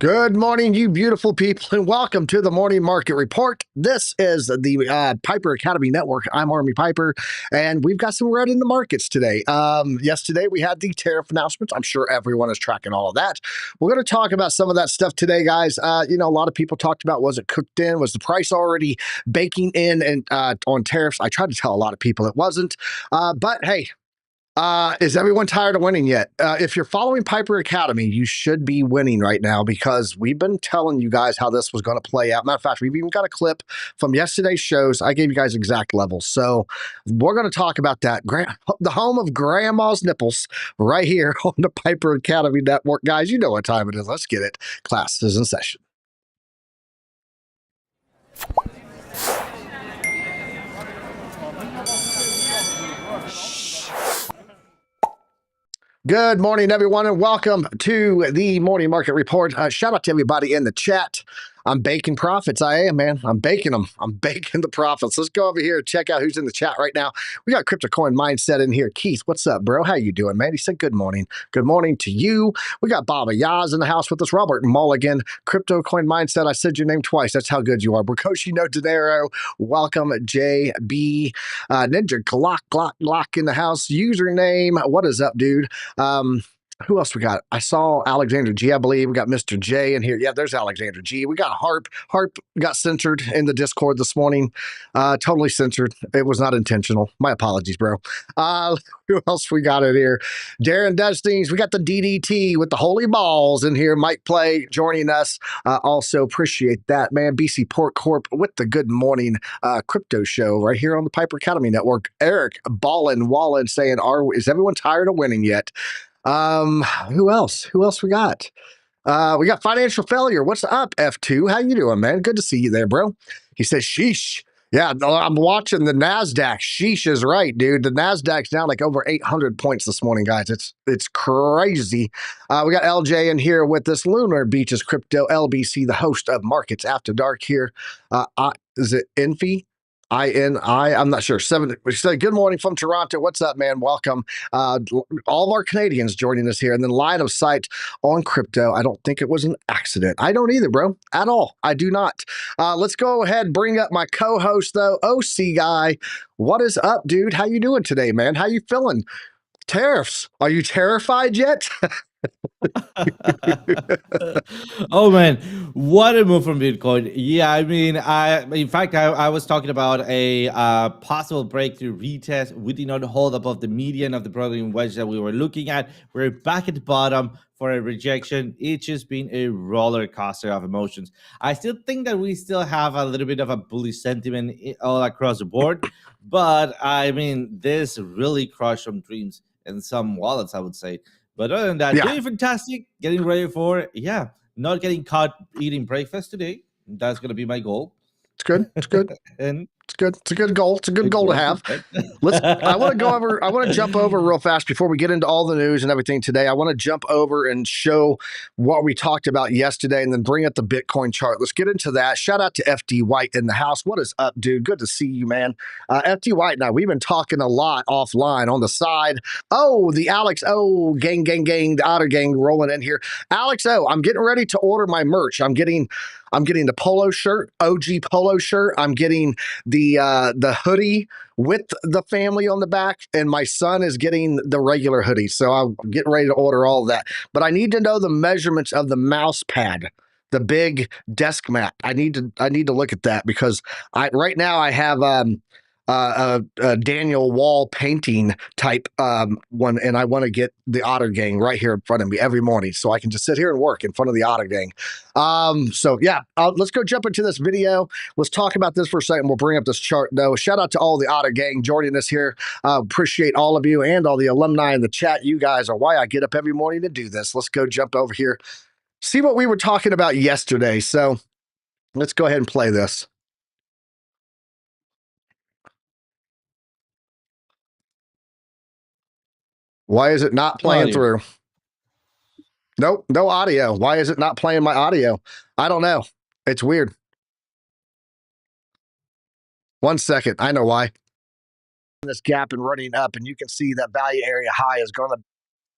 Good morning, you beautiful people, and welcome to the Morning Market Report. This is the Piper Academy Network. I'm Army Piper, and we've got some red in the markets today. Yesterday, we had the tariff announcements. I'm sure everyone is tracking all of that. We're going to talk about some of that stuff today, guys. A lot of people talked about, was it cooked in? Was the price already baking in and on tariffs? I tried to tell a lot of people it wasn't. But hey, is everyone tired of winning yet? If you're following Piper Academy, you should be winning right now because we've been telling you guys how this was going to play out. Matter of fact, we've even got a clip from yesterday's shows. I gave you guys exact levels. So we're going to talk about that. The home of grandma's nipples right here on the Piper Academy Network. Guys, you know what time it is. Let's get it. Class is in session. Good morning, everyone, and welcome to the Morning Market Report. Shout out to everybody in the chat. I'm baking profits. I am, man. I'm baking them. I'm baking the profits. Let's go over here and check out who's in the chat right now. We got Crypto Coin Mindset in here. Keith, what's up, bro? How you doing, man? He said good morning. Good morning to you. We got Baba Yaz in the house with us. Robert Mulligan, Crypto Coin Mindset. I said your name twice. That's how good you are. Brakoshi No Dinero. Welcome, JB. Ninja Glock in the house. Username. What is up, dude? Who else we got? I saw Alexander G, I believe. We got Mr. J in here. Yeah, there's Alexander G. We got Harp. Harp got censored in the Discord this morning. Totally censored. It was not intentional. My apologies, bro. Who else we got in here? Darren Dustings. We got the DDT with the Holy Balls in here. Mike Play joining us. Also appreciate that, man. BC Port Corp with the Good Morning Crypto Show right here on the Piper Academy Network. Eric Wallen saying, is everyone tired of winning yet? Who else? Who else we got? We got Financial Failure. What's up, F2? How you doing, man? Good to see you there, bro. He says, sheesh. Yeah, no, I'm watching the NASDAQ. Sheesh is right, dude. The NASDAQ's down like over 800 points this morning, guys. It's crazy. We got LJ in here with this Lunar Beaches Crypto LBC, the host of Markets After Dark here. Is it Infi? I'm not sure. We say good morning from Toronto. What's up, man? Welcome. All of our Canadians joining us here. And then Line of Sight on crypto. I don't think it was an accident. I don't either, bro. At all. I do not. Let's go ahead and bring up my co-host, though. OC guy. What is up, dude? How you doing today, man? How you feeling? Tariffs. Are you terrified yet? Oh man, what a move from Bitcoin. Yeah, I mean, in fact I was talking about a possible breakthrough retest. We did not hold above the median of the broadening wedge that we were looking at. We're back at the bottom for a rejection. It's just been a roller coaster of emotions. I still think that we still have a little bit of a bullish sentiment all across the board, but I mean, this really crushed some dreams and some wallets, I would say. But other than that, doing fantastic, getting ready for, not getting caught eating breakfast today. That's going to be my goal. It's good. It's good. And it's good. It's a good goal. It's a good goal to have. I want to jump over real fast before we get into all the news and everything today. I want to jump over and show what we talked about yesterday and then bring up the Bitcoin chart. Let's get into that. Shout out to FD White in the house. What is up, dude? Good to see you, man. FD White and I, we've been talking a lot offline on the side. Oh, the Alex O gang, the Otter gang rolling in here. Alex O, I'm getting ready to order my merch. I'm getting the polo shirt, OG polo shirt. I'm getting the hoodie with the family on the back, and my son is getting the regular hoodie. So I'm getting ready to order all of that. But I need to know the measurements of the mouse pad, the big desk mat. I need to look at that because right now I have a Daniel Wall painting type one, and I want to get the Otter Gang right here in front of me every morning so I can just sit here and work in front of the Otter Gang. So yeah, let's go jump into this video. Let's talk about this for a second. We'll bring up this chart though. Shout out to all the Otter Gang joining us here. Appreciate all of you and all the alumni in the chat. You guys are why I get up every morning to do this. Let's go jump over here. See what we were talking about yesterday. So let's go ahead and play this. Why is it not playing through? Nope, no audio. Why is it not playing my audio? I don't know. It's weird. 1 second. I know why. This gap and running up, and you can see that value area high is going to.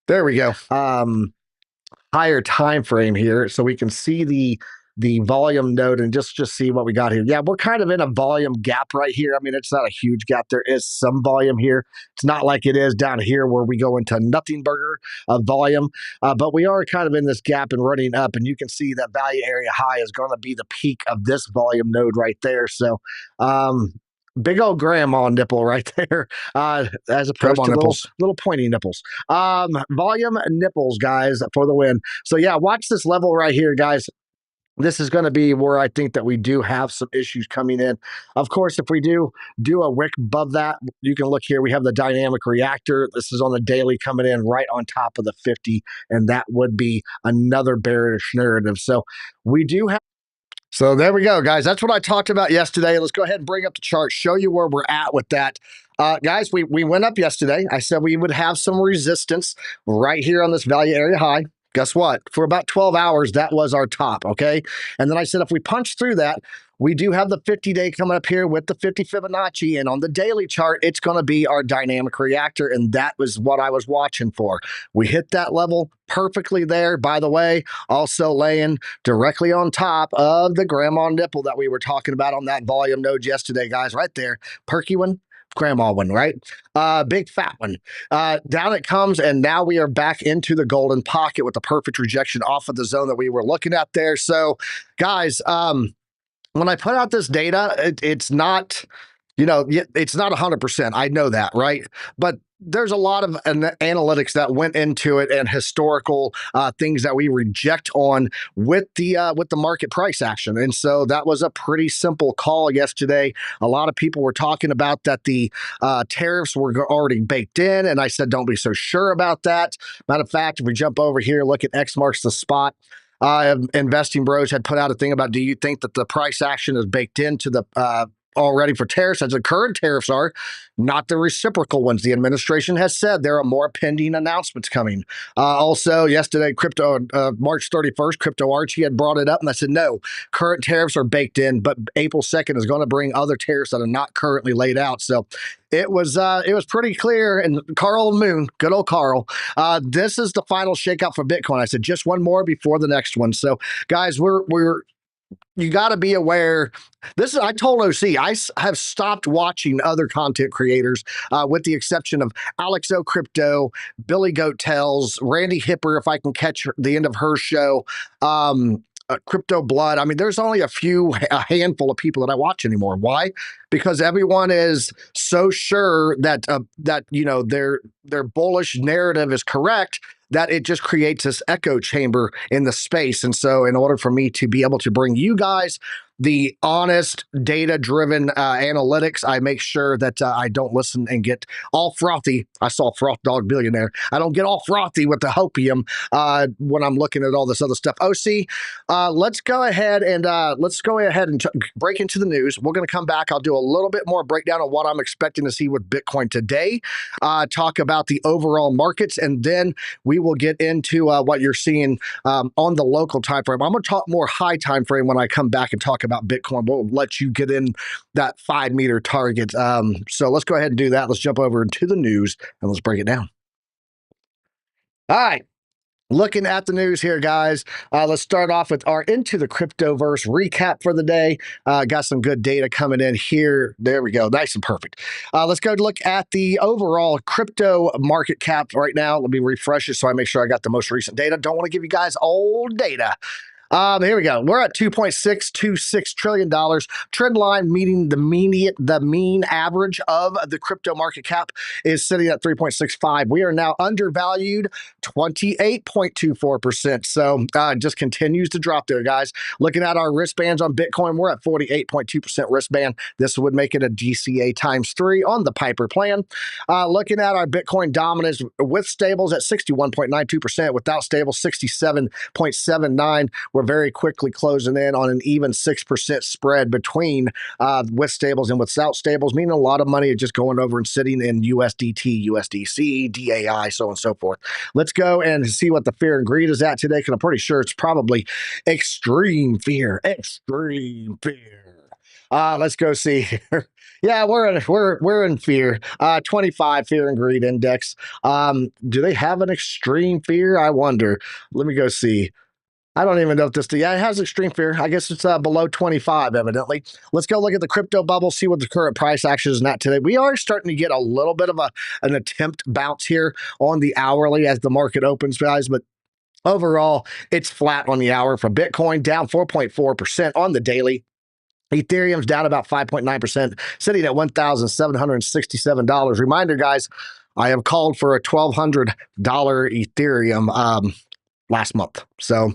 There we go. higher time frame here so we can see the volume node and just see what we got here. Yeah, we're kind of in a volume gap right here. I mean, it's not a huge gap. There is some volume here. It's not like it is down here where we go into nothing burger of volume, but we are kind of in this gap and running up, and you can see that value area high is going to be the peak of this volume node right there. So, big old grandma nipple right there, as opposed Grandma to nipples. little pointy nipples. Volume nipples, guys, for the win. So yeah, watch this level right here, guys. This is going to be where I think that we do have some issues coming in. Of course, if we do a wick above that, you can look here. We have the dynamic reactor. This is on the daily coming in right on top of the 50, and that would be another bearish narrative. So we do have. So there we go, guys. That's what I talked about yesterday. Let's go ahead and bring up the chart, show you where we're at with that. Guys, we went up yesterday. I said we would have some resistance right here on this value area high. Guess what? For about 12 hours, that was our top, okay? And then I said if we punch through that, we do have the 50-day coming up here with the 50 Fibonacci, and on the daily chart, it's going to be our dynamic reactor, and that was what I was watching for. We hit that level perfectly there, by the way, also laying directly on top of the grandma nipple that we were talking about on that volume node yesterday, guys, right there. Perky one, grandma one, right? Big fat one. Down it comes, and now we are back into the golden pocket with the perfect rejection off of the zone that we were looking at there. So, guys, when I put out this data, it's not, it's not 100%. I know that, right? But there's a lot of analytics that went into it and historical things that we reject on with the market price action. And so that was a pretty simple call yesterday. A lot of people were talking about that the tariffs were already baked in, and I said don't be so sure about that. Matter of fact, if we jump over here, look at X marks the spot. Investing Bros had put out a thing about, do you think that the price action is baked into the already for tariffs, as the current tariffs are, not the reciprocal ones. The administration has said there are more pending announcements coming. Also, yesterday, March 31st, Crypto Archie had brought it up, and I said, no, current tariffs are baked in, but April 2nd is going to bring other tariffs that are not currently laid out. So it was pretty clear. And Carl Moon, good old Carl, this is the final shakeout for Bitcoin. I said just one more before the next one. So guys, you got to be aware. I told OC, I have stopped watching other content creators, with the exception of Alex O Crypto, Billy Goat Tells, Randy Hipper, if I can catch the end of her show, Crypto Blood. I mean, there's only a handful of people that I watch anymore. Why? Because everyone is so sure that their bullish narrative is correct, that it just creates this echo chamber in the space. And so in order for me to be able to bring you guys the honest, data-driven analytics, I make sure that I don't listen and get all frothy. I saw Froth Dog Billionaire. I don't get all frothy with the hopium when I'm looking at all this other stuff. OC, let's go ahead and break into the news. We're going to come back. I'll do a little bit more breakdown on what I'm expecting to see with Bitcoin today, talk about the overall markets, and then we will get into what you're seeing on the local time frame. I'm going to talk more high time frame when I come back and talk about Bitcoin. We'll let you get in that 5-meter target. So let's go ahead and do that. Let's jump over to the news and let's break it down. All right. Looking at the news here, guys, let's start off with our Into the Cryptoverse recap for the day. Got some good data coming in here. There we go. Nice and perfect. Let's go look at the overall crypto market cap right now. Let me refresh it so I make sure I got the most recent data. Don't want to give you guys old data. Here we go. We're at $2.626 trillion. Trend line meaning the mean average of the crypto market cap is sitting at 3.65. We are now undervalued 28.24%. So just continues to drop there, guys. Looking at our wristbands on Bitcoin, we're at 48.2% wristband. This would make it a DCA times 3 on the Piper plan. Looking at our Bitcoin dominance with stables at 61.92%, without stables 67.79. We're very quickly closing in on an even 6% spread between with stables and without stables, meaning a lot of money is just going over and sitting in USDT, USDC, DAI, so on and so forth. Let's go and see what the fear and greed is at today, because I'm pretty sure it's probably extreme fear. Extreme fear. Let's go see here. Yeah, we're in fear. 25 fear and greed index. Do they have an extreme fear? I wonder. Let me go see. I don't even know if this. Yeah, it has extreme fear. I guess it's below 25, evidently. Let's go look at the crypto bubble, see what the current price action is not today. We are starting to get a little bit of an attempt bounce here on the hourly as the market opens, guys, but overall, it's flat on the hour for Bitcoin, down 4.4% on the daily. Ethereum's down about 5.9%, sitting at $1,767. Reminder, guys, I have called for a $1,200 Ethereum last month. So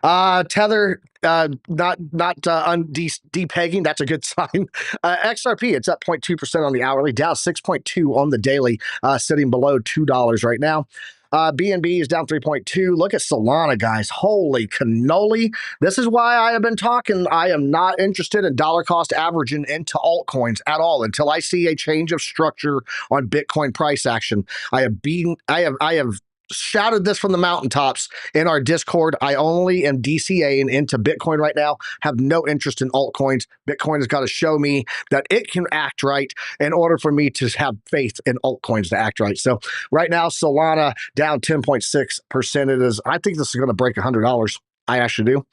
Tether not depegging. That's a good sign. XRP, it's up 0.2% on the hourly, down 6.2 on the daily, sitting below $2 right now. BNB is down 3.2. Look at Solana, guys. Holy cannoli. This is why I have been talking. I am not interested in dollar cost averaging into altcoins at all until I see a change of structure on Bitcoin price action. I have shouted this from the mountaintops in our Discord. I only am DCAing into Bitcoin right now, have no interest in altcoins. Bitcoin has got to show me that it can act right in order for me to have faith in altcoins to act right. So right now, Solana down 10.6%. I think this is going to break $100. I actually do.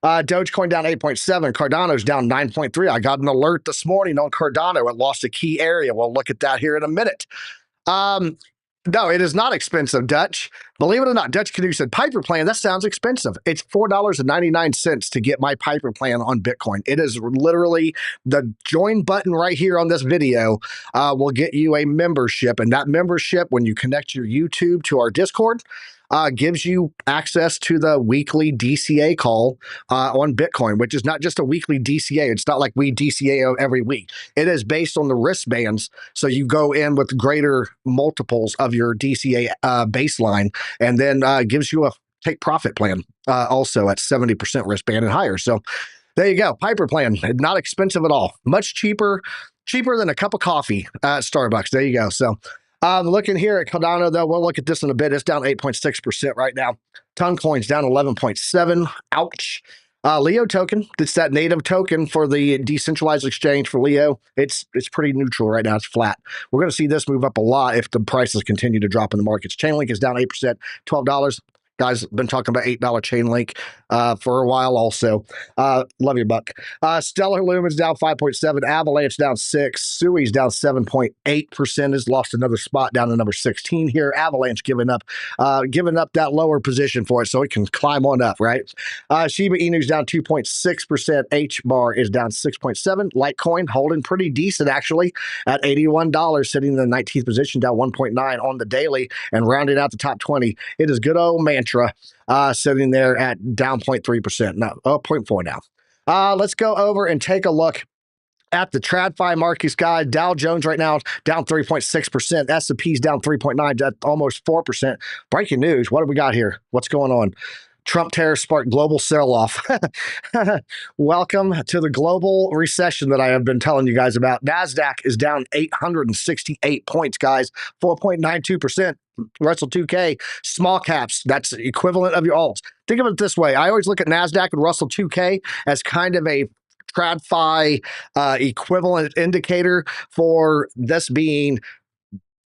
Dogecoin down 8.7. Cardano's down 9.3. I got an alert this morning on Cardano. It lost a key area. We'll look at that here in a minute. No, it is not expensive, Dutch. Believe it or not, Dutch Canoe said, Piper plan, that sounds expensive. It's $4.99 to get my Piper plan on Bitcoin. It is literally the join button right here on this video will get you a membership. And that membership, when you connect your YouTube to our Discord, gives you access to the weekly DCA call on Bitcoin, which is not just a weekly DCA. It's not like we DCA every week. It is based on the wristbands. So you go in with greater multiples of your DCA baseline, and then gives you a take profit plan also at 70% wristband and higher. So there you go. Piper plan, not expensive at all. Much cheaper than a cup of coffee at Starbucks. There you go. So looking here at Cardano, though, we'll look at this in a bit. It's down 8.6% right now. Toncoin's down 11.7. Ouch. Leo token, it's that native token for the decentralized exchange for Leo. It's pretty neutral right now. It's flat. We're going to see this move up a lot if the prices continue to drop in the markets. Chainlink is down 8%, $12. Guys, been talking about $8 Chainlink for a while also. Love you, Buck. Stellar Lumen's down 5.7. Avalanche down 6. Sui's down 7.8%. Has lost another spot down to number 16 here. Avalanche giving up that lower position for it so it can climb on up, right? Shiba Inu's down 2.6%. H-bar is down 6.7. Litecoin holding pretty decent actually at $81, sitting in the 19th position, down 1.9 on the daily and rounding out the top 20. It is good old Mantra sitting there at down 0.3%. No, 0.4 now. Let's go over and take a look at the TradFi markets, guys. Dow Jones right now down 3.6%. S&P's down 3.9, almost 4%. Breaking news. What do we got here? What's going on? Trump tariffs sparked global sell-off. Welcome to the global recession that I have been telling you guys about. NASDAQ is down 868 points, guys, 4.92%. Russell 2K, small caps, that's the equivalent of your alts. Think of it this way. I always look at NASDAQ and Russell 2K as kind of a TradFi equivalent indicator for this being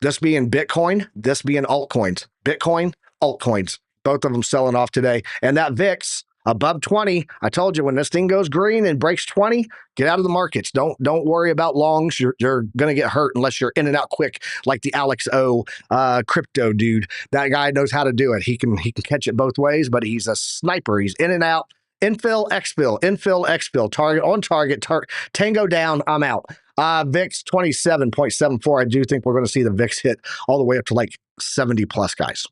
Bitcoin, this being altcoins. Bitcoin, altcoins. Both of them selling off today. And that VIX above 20, I told you when this thing goes green and breaks 20, get out of the markets. Don't worry about longs. You're going to get hurt unless you're in and out quick like the Alex O crypto dude. That guy knows how to do it. He can catch it both ways, but he's a sniper. He's in and out. Infill, exfill, target on target, tango down, I'm out. VIX 27.74. I do think we're going to see the VIX hit all the way up to like 70 plus, guys.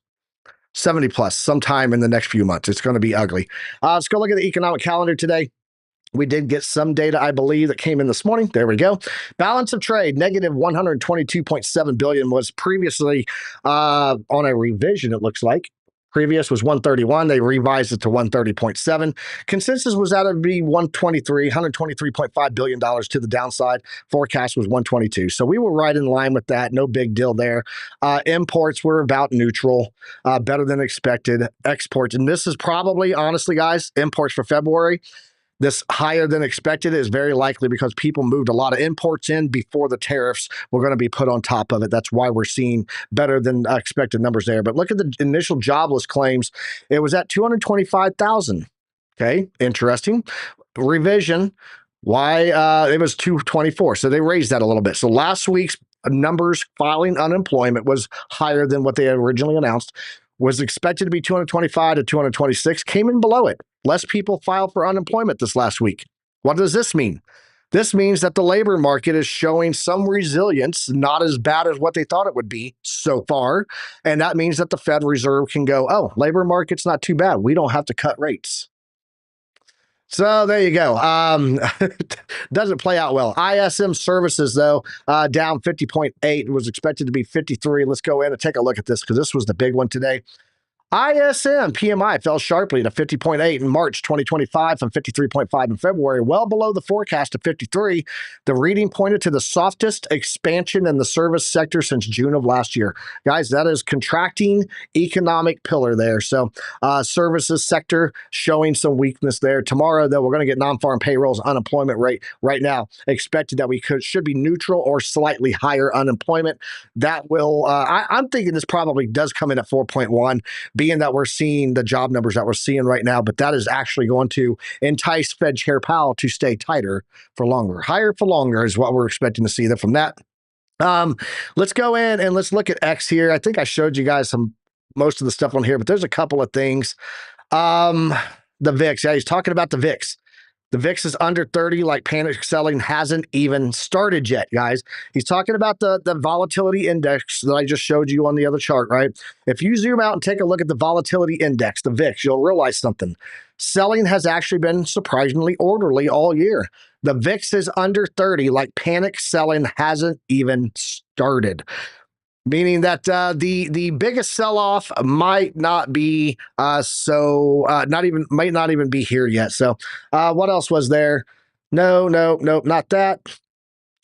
70 plus sometime in the next few months. It's going to be ugly. Let's go look at the economic calendar today. We did get some data, I believe, that came in this morning. There we go. Balance of trade, negative 122.7 billion was previously on a revision, it looks like. Previous was 131. They revised it to 130.7. Consensus was out to be $123.5 billion to the downside. Forecast was 122. So we were right in line with that. No big deal there. Imports were about neutral, better than expected. Exports, and this is probably, honestly, guys, imports for February. This higher than expected is very likely because people moved a lot of imports in before the tariffs were going to be put on top of it. That's why we're seeing better than expected numbers there. But look at the initial jobless claims. It was at 225,000. Okay, interesting. Revision. Why it was 224. So they raised that a little bit. So last week's numbers filing unemployment was higher than what they had originally announced. Was expected to be 225 to 226, came in below it. Less people filed for unemployment this last week. What does this mean? This means that the labor market is showing some resilience, not as bad as what they thought it would be so far. And that means that the Fed Reserve can go, oh, labor market's not too bad. We don't have to cut rates. So there you go. Doesn't play out well. ISM services, though, down 50.8. It was expected to be 53. Let's go in and take a look at this because this was the big one today. ISM PMI fell sharply to 50.8 in March 2025 from 53.5 in February, well below the forecast of 53. The reading pointed to the softest expansion in the service sector since June of last year. Guys, that is contracting economic pillar there. So services sector showing some weakness there. Tomorrow, though, we're going to get non-farm payrolls unemployment rate right now. Expected that we should be neutral or slightly higher unemployment. That will, I'm thinking this probably does come in at 4.1. Being that we're seeing the job numbers that we're seeing right now, but that is actually going to entice Fed Chair Powell to stay tighter for longer. Higher for longer is what we're expecting to see there from that. Let's go in and let's look at X here. I think I showed you guys most of the stuff on here, but there's a couple of things. The VIX. Yeah, he's talking about the VIX. The VIX is under 30, like panic selling hasn't even started yet, guys. He's talking about the volatility index that I just showed you on the other chart, right? If you zoom out and take a look at the volatility index, the VIX, you'll realize something. Selling has actually been surprisingly orderly all year. The VIX is under 30, like panic selling hasn't even started. Meaning that the biggest sell-off might not be might not even be here yet. So what else was there? No, not that.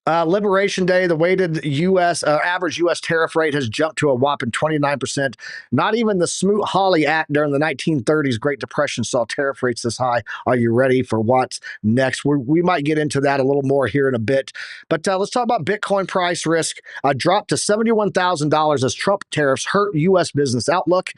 Liberation Day, the weighted U.S. Average U.S. tariff rate has jumped to a whopping 29%. Not even the Smoot-Hawley Act during the 1930s Great Depression saw tariff rates this high. Are you ready for what's next? We might get into that a little more here in a bit. But let's talk about Bitcoin price risk. Dropped to $71,000 as Trump tariffs hurt U.S. business outlook.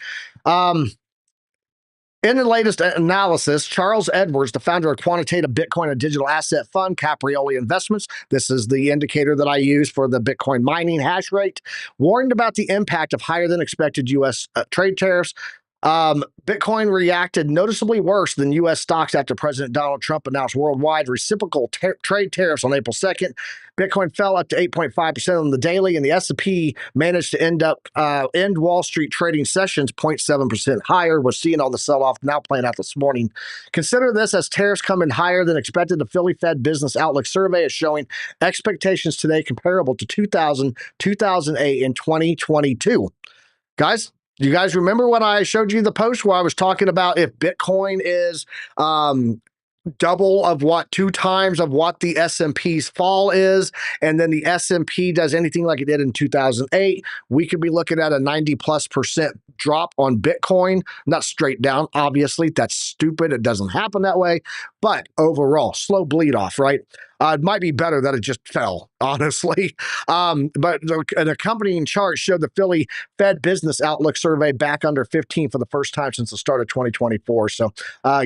In the latest analysis, Charles Edwards, the founder of Quantitative Bitcoin and Digital Asset Fund, Caprioli Investments, this is the indicator that I use for the Bitcoin mining hash rate, warned about the impact of higher than expected U.S. Trade tariffs. Bitcoin reacted noticeably worse than U.S. stocks after President Donald Trump announced worldwide reciprocal trade tariffs on April 2nd. Bitcoin fell up to 8.5% on the daily, and the S&P managed to end Wall Street trading sessions 0.7% higher. We're seeing all the sell-off now playing out this morning. Consider this as tariffs come in higher than expected. The Philly Fed Business Outlook survey is showing expectations today comparable to 2000, 2008, and 2022. Guys, do you guys remember when I showed you the post where I was talking about if Bitcoin is double of what, 2 times of what the S&P's fall is, and then the S&P does anything like it did in 2008, we could be looking at a 90+% drop on Bitcoin. Not straight down, obviously. That's stupid. It doesn't happen that way. But overall, slow bleed off, right? It might be better that it just fell, honestly. But an accompanying chart showed the Philly Fed Business Outlook survey back under 15 for the first time since the start of 2024. So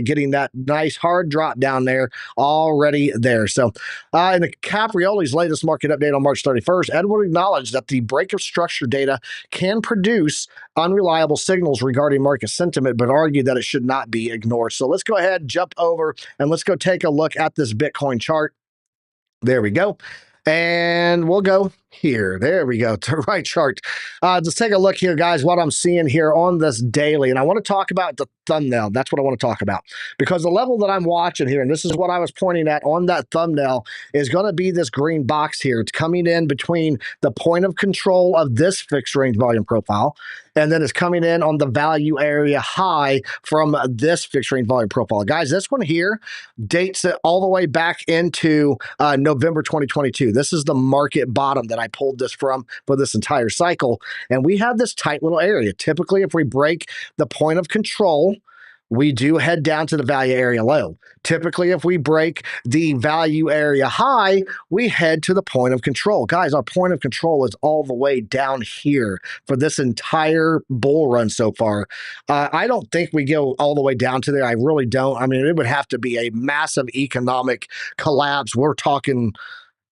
getting that nice hard drop down there already there. So in the Caprioli's latest market update on March 31st, Edward acknowledged that the break of structure data can produce unreliable signals regarding market sentiment, but argued that it should not be ignored. So let's go ahead, jump over, and let's go take a look at this Bitcoin chart. There we go. And we'll go here. There we go. To the right chart. Let's take a look here, guys, what I'm seeing here on this daily. And I want to talk about the thumbnail. That's what I want to talk about. Because the level that I'm watching here, and this is what I was pointing at on that thumbnail, is going to be this green box here. It's coming in between the point of control of this fixed range volume profile, and then it's coming in on the value area high from this fixed range volume profile. Guys, this one here dates it all the way back into November 2022. This is the market bottom that I pulled this from for this entire cycle. And we have this tight little area. Typically, if we break the point of control we do head down to the value area low. Typically, if we break the value area high, we head to the point of control. Guys, our point of control is all the way down here for this entire bull run so far. I don't think we go all the way down to there. I really don't. I mean, it would have to be a massive economic collapse. We're talking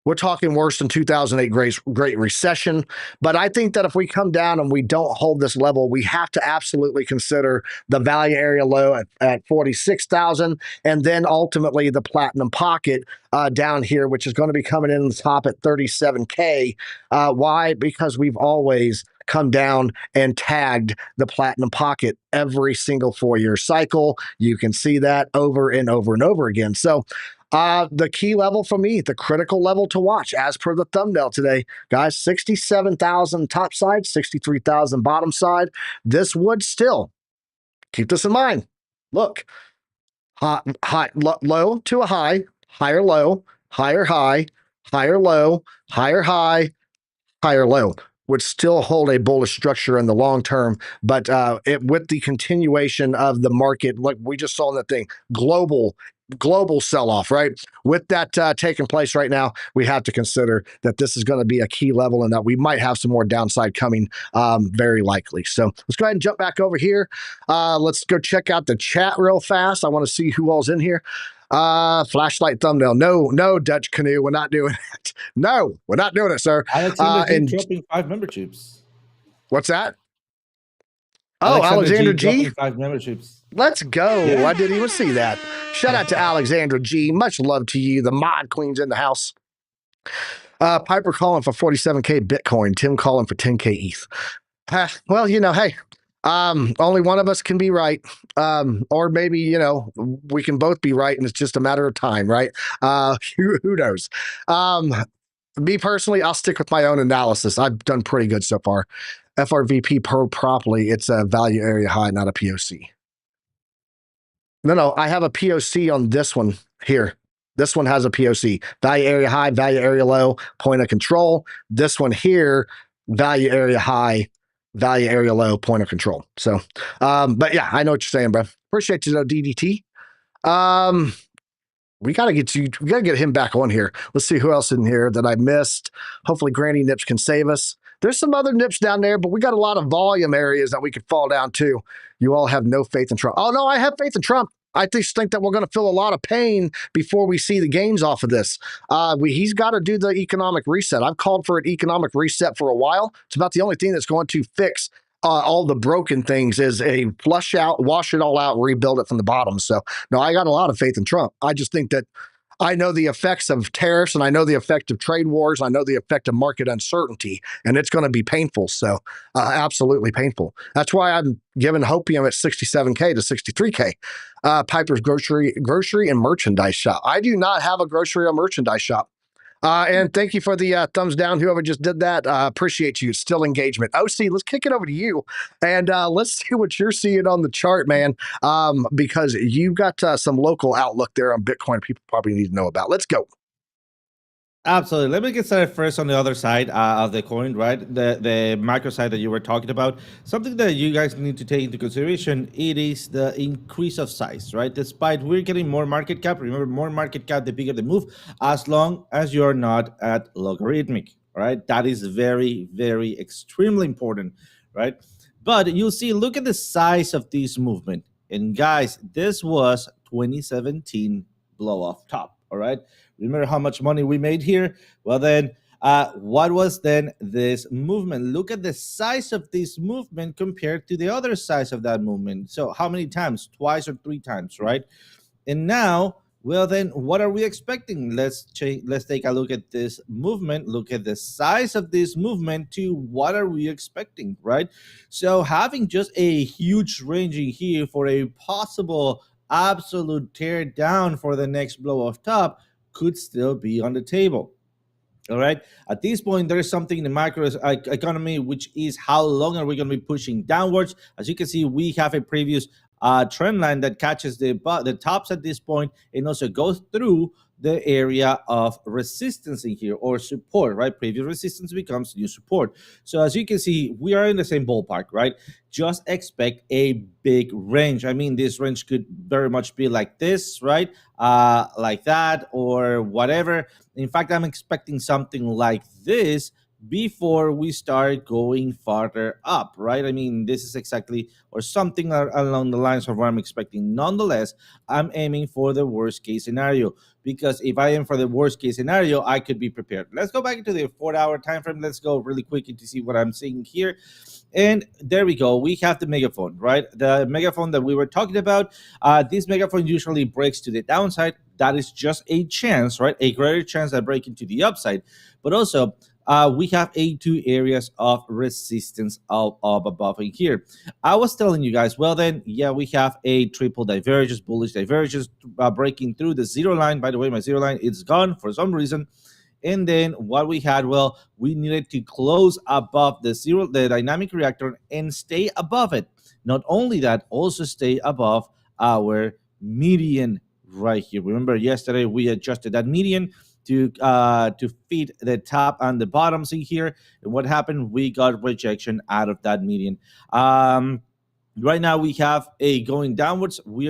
worse than 2008 Great Recession. But I think that if we come down and we don't hold this level, we have to absolutely consider the value area low at 46,000, and then ultimately the platinum pocket down here, which is going to be coming in the top at 37K. Why? Because we've always come down and tagged the platinum pocket every single 4-year cycle. You can see that over and over and over again. So the key level for me, the critical level to watch, as per the thumbnail today, guys, 67,000 top side, 63,000 bottom side. This would still, keep this in mind. Look, low to a high, higher low, higher high, higher low, higher high, higher low would still hold a bullish structure in the long term. But with the continuation of the market, like we just saw in that thing, global sell-off, right? With that taking place right now, we have to consider that this is going to be a key level and that we might have some more downside coming, very likely. So let's go ahead and jump back over here. Let's go check out the chat real fast. I want to see who all's in here. Flashlight thumbnail. No, Dutch Canoe. We're not doing it. No, we're not doing it, sir. Alexander G dropping 5 memberships. What's that? Oh, Alexander G. 5 memberships. Let's go. Yeah. I didn't even see that. Shout out to Alexandra G. Much love to you. The mod queen's in the house. Piper calling for 47K Bitcoin. Tim calling for 10K ETH. Well, hey, only one of us can be right. Or maybe, we can both be right and it's just a matter of time, right? Who knows? Me personally, I'll stick with my own analysis. I've done pretty good so far. FRVP properly, it's a value area high, not a POC. No, I have a POC on this one here. This one has a POC. Value area high, value area low, point of control. This one here, value area high, value area low, point of control. So, but yeah, I know what you're saying, bro. Appreciate you though, DDT. We gotta get him back on here. Let's see who else in here that I missed. Hopefully Granny Nips can save us. There's some other nips down there, but we got a lot of volume areas that we could fall down to. You all have no faith in Trump. Oh, no, I have faith in Trump. I just think that we're going to feel a lot of pain before we see the gains off of this. He's got to do the economic reset. I've called for an economic reset for a while. It's about the only thing that's going to fix all the broken things is a flush out, wash it all out, rebuild it from the bottom. So, no, I got a lot of faith in Trump. I just think that I know the effects of tariffs and I know the effect of trade wars. I know the effect of market uncertainty, and it's going to be painful. So absolutely painful. That's why I'm giving Hopium at 67K to 63K. Piper's grocery and merchandise shop. I do not have a grocery or merchandise shop. And thank you for the thumbs down, whoever just did that. Appreciate you. Still engagement. OC, let's kick it over to you. And let's see what you're seeing on the chart, man, because you've got some local outlook there on Bitcoin people probably need to know about. Let's go. Absolutely. Let me get started first on the other side of the coin, right? The macro side that you were talking about. Something that you guys need to take into consideration, it is the increase of size, right? Despite we're getting more market cap, remember, more market cap, the bigger the move, as long as you're not at logarithmic, right? That is very, very extremely important, right? But you'll see, look at the size of this movement. And guys, this was 2017 blow off top, all right? Remember how much money we made here? Well, then, what was then this movement? Look at the size of this movement compared to the other size of that movement. So how many times? Twice or 3 times, right? And now, well, then, what are we expecting? Let's take a look at this movement. Look at the size of this movement to what are we expecting, right? So having just a huge range in here for a possible absolute tear down for the next blow off top could still be on the table. All right. At this point, there is something in the macro economy, which is how long are we going to be pushing downwards? As you can see, we have a previous trend line that catches the tops at this point and also goes through the area of resistance in here, or support, right? Previous resistance becomes new support. So as you can see, we are in the same ballpark, right? Just expect a big range. I mean, this range could very much be like this, right? Like that, or whatever. In fact, I'm expecting something like this before we start going farther up, right? I mean, this is exactly, or something along the lines of what I'm expecting. Nonetheless, I'm aiming for the worst case scenario, because if I am for the worst case scenario, I could be prepared. Let's go back into the 4-hour time frame. Let's go really quickly to see what I'm seeing here. And there we go. We have the megaphone, right? The megaphone that we were talking about. This megaphone usually breaks to the downside. That is just a chance, right? A greater chance that break into the upside. But also, we have two areas of resistance up above in here. I was telling you guys, well then, yeah, we have a triple divergence, bullish divergence, breaking through the zero line. By the way, my zero line is gone for some reason. And then what we had, well, we needed to close above the dynamic reactor and stay above it. Not only that, also stay above our median right here. Remember, yesterday we adjusted that median to feed the top and the bottoms in here. And what happened? We got rejection out of that median. Right now we have a going downwards. We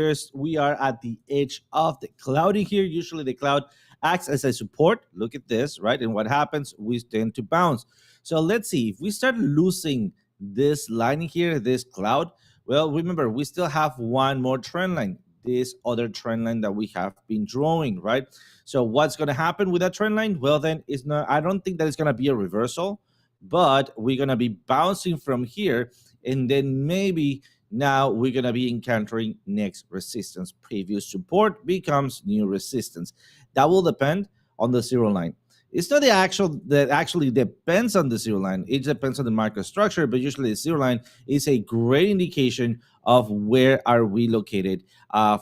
are at the edge of the cloud in here. Usually the cloud acts as a support. Look at this, right? And what happens? We tend to bounce. So let's see if we start losing this line here, this cloud. Well, remember, we still have one more trend line, this other trend line that we have been drawing, right? So what's going to happen with that trend line? Well, then it's not, I don't think that it's going to be a reversal, but we're going to be bouncing from here, and then maybe now we're going to be encountering next resistance. Previous support becomes new resistance. That will depend on the zero line. It's not the actual that actually depends on the zero line. It depends on the market structure, but usually the zero line is a great indication of where are we located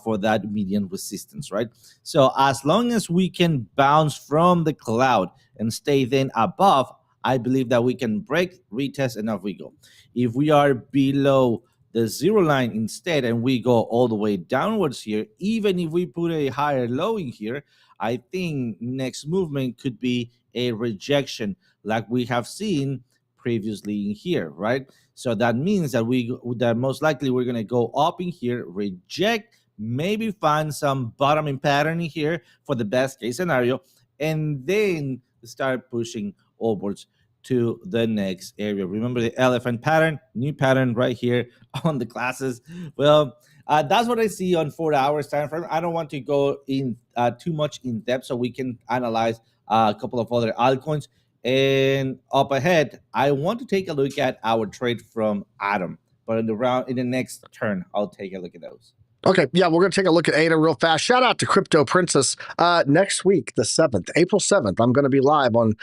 for that median resistance, right? So as long as we can bounce from the cloud and stay then above, I believe that we can break, retest, and off we go. If we are below the zero line instead and we go all the way downwards here, even if we put a higher low in here, I think next movement could be a rejection like we have seen previously in here, right? So that means that most likely we're going to go up in here, reject, maybe find some bottoming pattern in here for the best case scenario, and then start pushing upwards to the next area. Remember the elephant pattern, new pattern right here on the classes. Well, that's what I see on 4 hours time frame. I don't want to go in too much in depth, so we can analyze a couple of other altcoins. And up ahead, I want to take a look at our trade from Atom. But in the next turn, I'll take a look at those. Okay, yeah, we're going to take a look at ADA real fast. Shout out to Crypto Princess. Next week, the 7th, April 7th, I'm going to be live on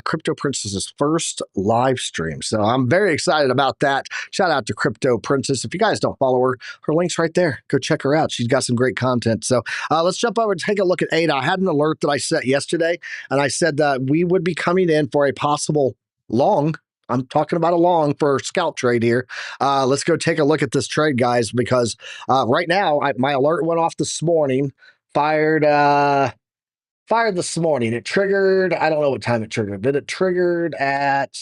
Crypto Princess's first live stream. So I'm very excited about that. Shout out to Crypto Princess. If you guys don't follow her, her link's right there. Go check her out. She's got some great content. So let's jump over and take a look at ADA. I had an alert that I set yesterday, and I said that we would be coming in for a possible long. I'm talking about a long for scalp trade here. Let's go take a look at this trade, guys, because right now my alert went off this morning, fired this morning. It triggered, I don't know what time it triggered, but it triggered at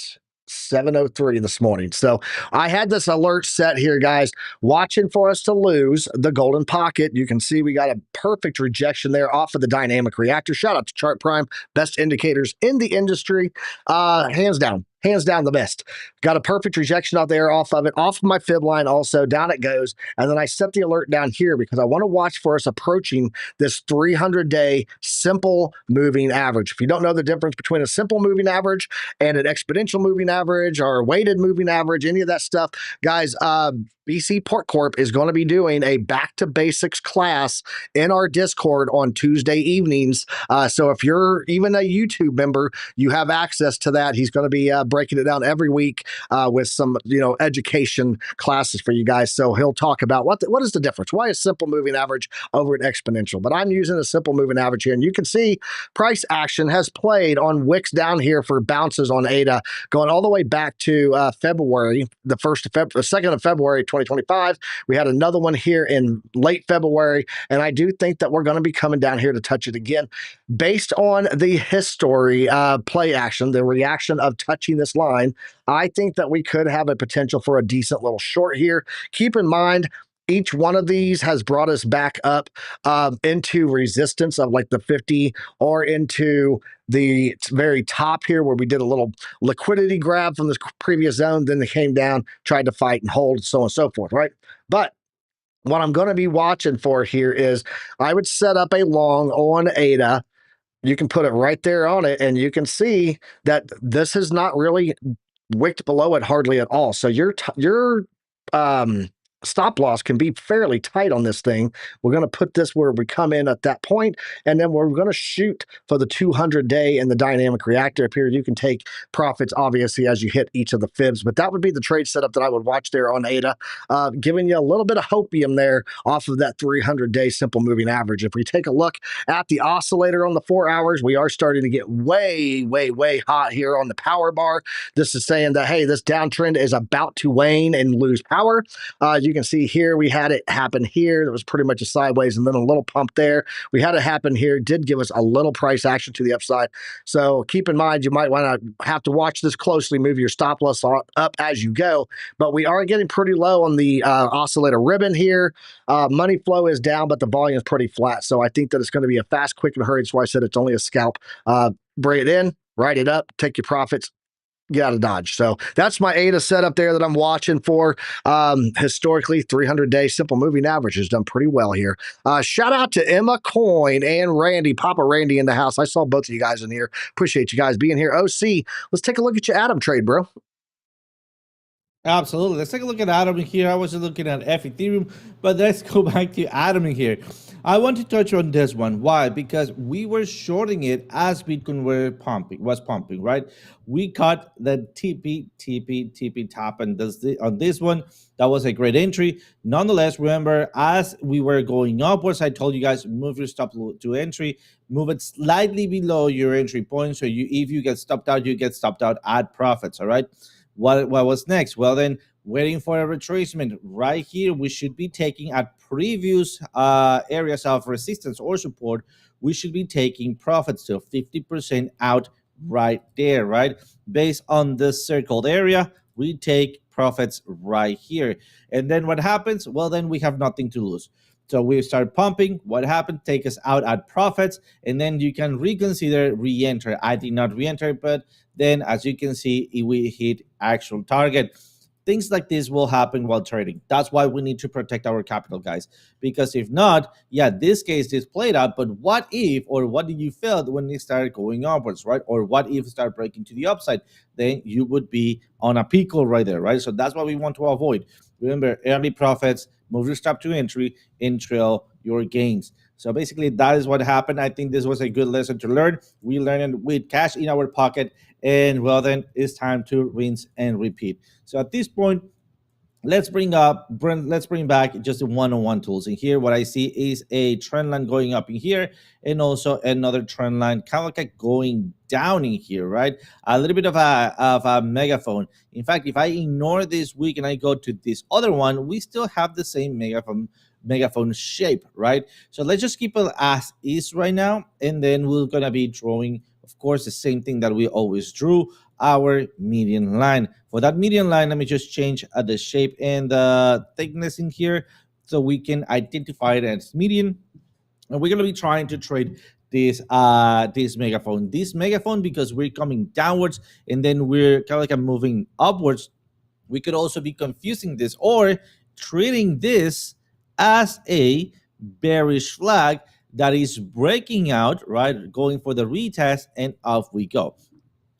7:03 this morning. So I had this alert set here, guys, watching for us to lose the golden pocket. You can see we got a perfect rejection there off of the dynamic reactor. Shout out to Chart Prime, best indicators in the industry. Hands down the best. Got a perfect rejection out there off of it, off of my fib line also. Down it goes. And then I set the alert down here because I want to watch for us approaching this 300-day simple moving average. If you don't know the difference between a simple moving average and an exponential moving average or a weighted moving average, any of that stuff, guys, BC Port Corp is going to be doing a back to basics class in our Discord on Tuesday evenings. So if you're even a YouTube member, you have access to that. He's going to be breaking it down every week with some education classes for you guys. So he'll talk about what is the difference. Why is simple moving average over an exponential? But I'm using a simple moving average here, and you can see price action has played on wicks down here for bounces on ADA, going all the way back to February, the 2nd of February 2025. We had another one here in late February, and I do think that we're going to be coming down here to touch it again. Based on the history play action, the reaction of touching this line, I think that we could have a potential for a decent little short here. Keep in mind, each one of these has brought us back up into resistance of like the 50 or into the very top here where we did a little liquidity grab from this previous zone. Then they came down, tried to fight and hold, so on and so forth, right? But what I'm going to be watching for here is I would set up a long on ADA. You can put it right there on it, and you can see that this is not really wicked below it hardly at all. So your stop loss can be fairly tight on this thing. We're going to put this where we come in at that point, and then we're going to shoot for the 200-day in the dynamic reactor period. You can take profits, obviously, as you hit each of the fibs, but that would be the trade setup that I would watch there on ADA, giving you a little bit of hopium there off of that 300-day simple moving average. If we take a look at the oscillator on the 4 hours, we are starting to get way, way, way hot here on the power bar. This is saying that, hey, this downtrend is about to wane and lose power. You can see here, we had it happen here. It was pretty much a sideways and then a little pump there. We had it happen here. It did give us a little price action to the upside. So keep in mind, you might want to have to watch this closely, move your stop loss up as you go. But we are getting pretty low on the oscillator ribbon here. Money flow is down, but the volume is pretty flat. So I think that it's going to be a fast, quick, and hurry. That's why I said it's only a scalp. Bring it in, write it up, take your profits, get out of Dodge. So that's my ADA setup there that I'm watching for. Historically, 300-day simple moving average has done pretty well here. Shout out to Emma Coin and Randy, Papa Randy in the house. I saw both of you guys in here. Appreciate you guys being here. OC, let's take a look at your Atom trade, bro. Absolutely. Let's take a look at Atom here. I was looking at Ethereum, but let's go back to Atom here. I want to touch on this one. Why? Because we were shorting it as Bitcoin was pumping, right? We caught the TP top, and on this one, that was a great entry. Nonetheless, remember, as we were going upwards, I told you guys, move your stop to entry, move it slightly below your entry point. So if you get stopped out, you get stopped out at profits, all right? What was next? Well, then waiting for a retracement right here. We should be taking at previous areas of resistance or support. We should be taking profits to 50% out right there, right? Based on this circled area, we take profits right here. And then what happens? Well, then we have nothing to lose. So we start pumping. What happened? Take us out at profits, and then you can reconsider re-enter. I did not re-enter, but then as you can see, we hit actual target. Things like this will happen while trading. That's why we need to protect our capital, guys. Because if not, yeah, this case is played out. But what if, or what did you feel when it started going upwards, right? Or what if it started breaking to the upside? Then you would be on a pickle right there, right? So that's what we want to avoid. Remember, early profits, move your stop to entry, and trail your gains. So basically, that is what happened. I think this was a good lesson to learn. We learned it with cash in our pocket, and well, then it's time to rinse and repeat. So at this point, let's bring back just the one-on-one tools. And here, what I see is a trend line going up in here, and also another trend line kind of like going down in here, right? A little bit of a megaphone. In fact, if I ignore this week and I go to this other one, we still have the same megaphone shape, right? So let's just keep it as is right now, and then we're gonna be drawing, of course, the same thing that we always drew, our median line. For that median line, let me just change the shape and the thickness in here so we can identify it as median. And we're gonna be trying to trade this megaphone because we're coming downwards and then we're kind of like moving upwards. We could also be confusing this or treating this as a bearish flag that is breaking out, right? Going for the retest, and off we go.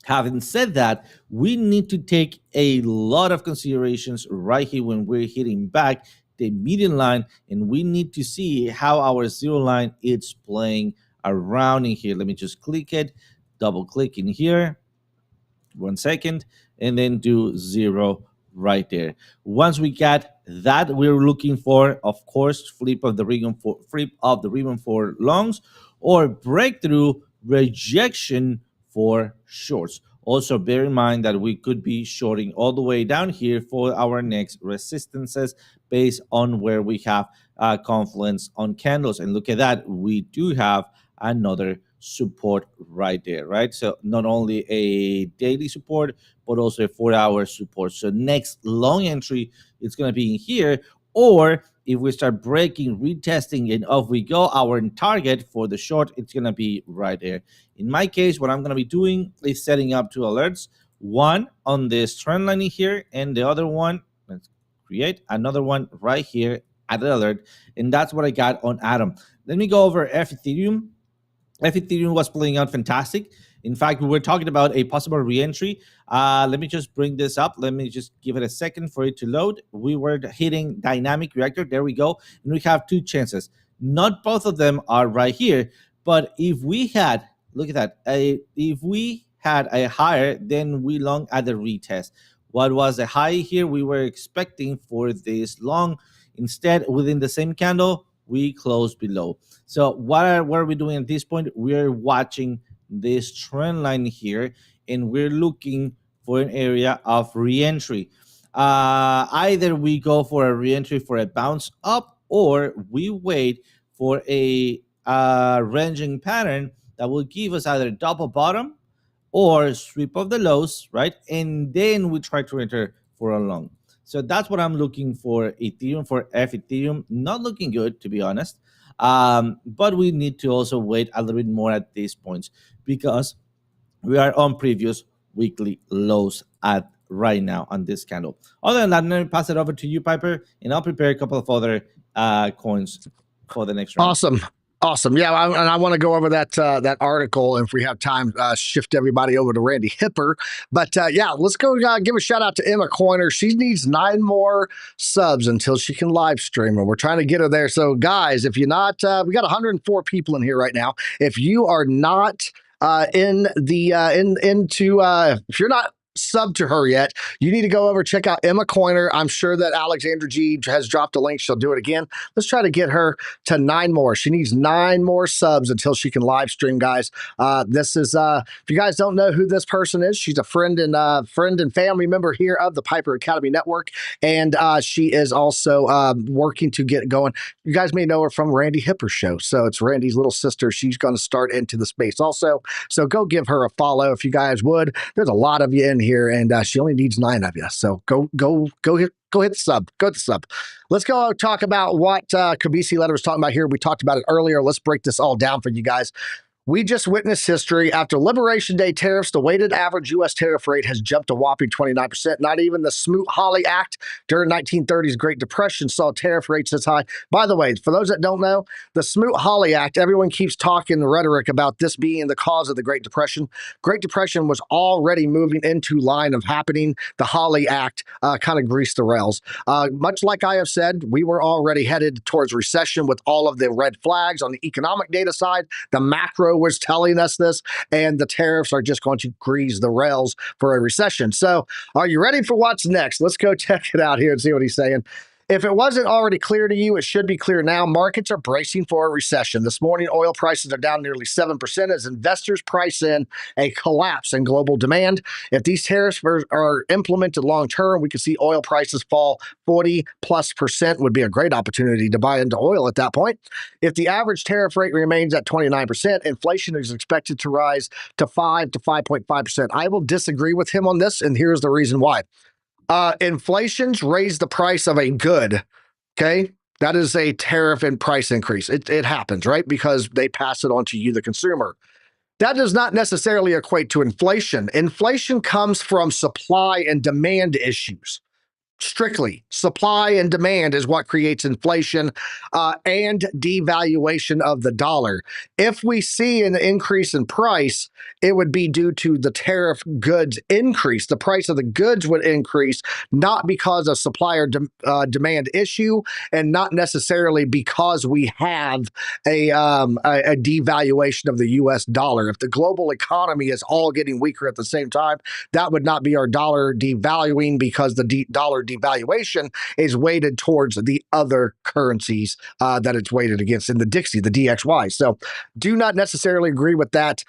Having said that, we need to take a lot of considerations right here when we're hitting back the median line, and we need to see how our zero line is playing around in here. Let me just click it, double click in here. 1 second, and then do 0 right there. Once we get that, we're looking for, of course, flip of the ribbon for longs, or breakthrough rejection for shorts. Also, bear in mind that we could be shorting all the way down here for our next resistances based on where we have confluence on candles. And look at that, we do have another support right there, right? So not only a daily support, but also a 4-hour support. So next long entry, it's going to be in here, or if we start breaking, retesting, and off we go, our target for the short, it's going to be right there. In my case, what I'm going to be doing is setting up 2 alerts, one on this trend line here, and the other one, let's create another one right here at the alert, and that's what I got on Atom. Let me go over Ethereum. Ethereum was playing out fantastic. In fact, we were talking about a possible re-entry. Let me just bring this up. Let me just give it a second for it to load. We were hitting dynamic reactor. There we go. And we have 2 chances. Not both of them are right here. But if we had, look at that, if we had a higher, then we long at the retest. What was the high here? We were expecting for this long. Instead, within the same candle, we closed below. So what are we doing at this point? We're watching this trend line here, and we're looking for an area of re-entry. Either we go for a re-entry for a bounce up, or we wait for a ranging pattern that will give us either double bottom or sweep of the lows, right? And then we try to enter for a long. So that's what I'm looking for Ethereum, for Ethereum. Not looking good, to be honest. But we need to also wait a little bit more at these points because we are on previous weekly lows at right now on this candle. Other than that, let me pass it over to you, Piper, and I'll prepare a couple of other coins for the next round. Awesome. Yeah, and I want to go over that article, and if we have time, shift everybody over to Randy Hipper. But yeah, let's go give a shout out to Emma Coiner. She needs 9 more subs until she can live stream, and we're trying to get her there. So guys, if you're not, we got 104 people in here right now. If you are not if you're not sub to her yet, you need to go over, check out Emma Coiner. I'm sure that Alexandra G has dropped a link. She'll do it again. Let's try to get her to 9 more. She needs 9 more subs until she can live stream, guys. This is if you guys don't know who this person is, she's a friend and family member here of the Piper Academy Network, and she is also working to get going. You guys may know her from Randy Hipper's show, so it's Randy's little sister. She's going to start into the space also, so go give her a follow if you guys would. There's a lot of you in here, and she only needs 9 of you. So go hit the sub. Go hit the sub. Let's go talk about what Kabisi Letter was talking about here. We talked about it earlier. Let's break this all down for you guys. We just witnessed history. After Liberation Day tariffs, the weighted average U.S. tariff rate has jumped a whopping 29%. Not even the Smoot-Hawley Act during 1930s Great Depression saw tariff rates this high. By the way, for those that don't know, the Smoot-Hawley Act, everyone keeps talking the rhetoric about this being the cause of the Great Depression. Great Depression was already moving into line of happening. The Hawley Act kind of greased the rails. Much like I have said, we were already headed towards recession with all of the red flags on the economic data side. The macro was telling us this, and the tariffs are just going to grease the rails for a recession. So are you ready for what's next? Let's go check it out here and see what he's saying. If it wasn't already clear to you, it should be clear now. Markets are bracing for a recession. This morning, oil prices are down nearly 7% as investors price in a collapse in global demand. If these tariffs are implemented long term, we could see oil prices fall 40+%. Would be a great opportunity to buy into oil at that point. If the average tariff rate remains at 29%, inflation is expected to rise to 5 to 5.5%. I will disagree with him on this, and here's the reason why. Inflation's raised the price of a good, okay? That is a tariff and price increase. It happens, right? Because they pass it on to you, the consumer. That does not necessarily equate to inflation. Inflation comes from supply and demand issues, strictly supply and demand is what creates inflation and devaluation of the dollar. If we see an increase in price, it would be due to the tariff goods increase. The price of the goods would increase, not because of supplier demand issue, and not necessarily because we have a devaluation of the U.S. dollar. If the global economy is all getting weaker at the same time, that would not be our dollar devaluing, because the dollar devaluation is weighted towards the other currencies that it's weighted against in the Dixie, the DXY. So do not necessarily agree with that.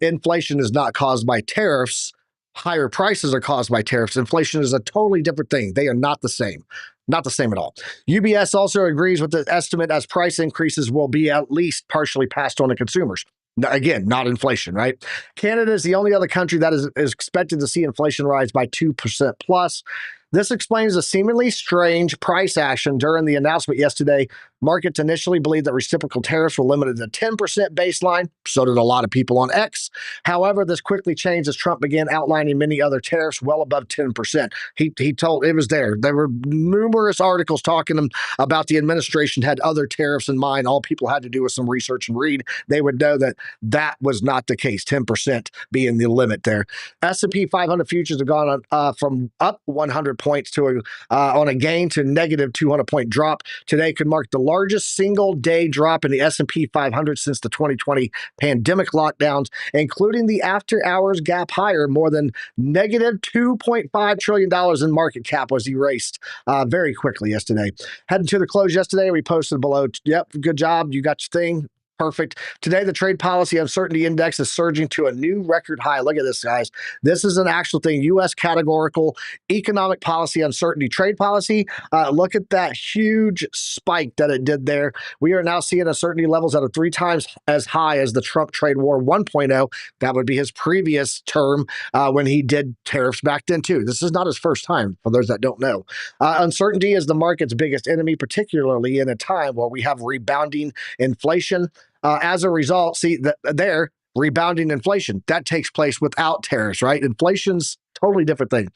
Inflation is not caused by tariffs. Higher prices are caused by tariffs. Inflation is a totally different thing. They are not the same. Not the same at all. UBS also agrees with the estimate, as price increases will be at least partially passed on to consumers. Again, not inflation, right? Canada is the only other country that is expected to see inflation rise by 2% plus. This explains a seemingly strange price action during the announcement yesterday. Markets initially believed that reciprocal tariffs were limited to 10% baseline. So did a lot of people on X. However, this quickly changed as Trump began outlining many other tariffs well above 10%. He told, it was there. There were numerous articles talking about the administration had other tariffs in mind. All people had to do was some research and read. They would know that that was not the case, 10% being the limit there. S&P 500 futures have gone on, from up 100 points to on a gain to negative 200 point drop. Today could mark the largest single day drop in the S&P 500 since the 2020 pandemic lockdowns, including the after hours gap higher. More than negative $2.5 trillion in market cap was erased very quickly yesterday. Heading to the close yesterday, we posted below. Yep, good job. You got your thing. Perfect. Today, the trade policy uncertainty index is surging to a new record high. Look at this, guys. This is an actual thing. U.S. categorical economic policy uncertainty trade policy. Look at that huge spike that it did there. We are now seeing uncertainty levels that are 3 times as high as the Trump trade war 1.0. That would be his previous term when he did tariffs back then, too. This is not his first time, for those that don't know. Uncertainty is the market's biggest enemy, particularly in a time where we have rebounding inflation. As a result, see there, rebounding inflation, that takes place without tariffs, right? Inflation's totally different thing.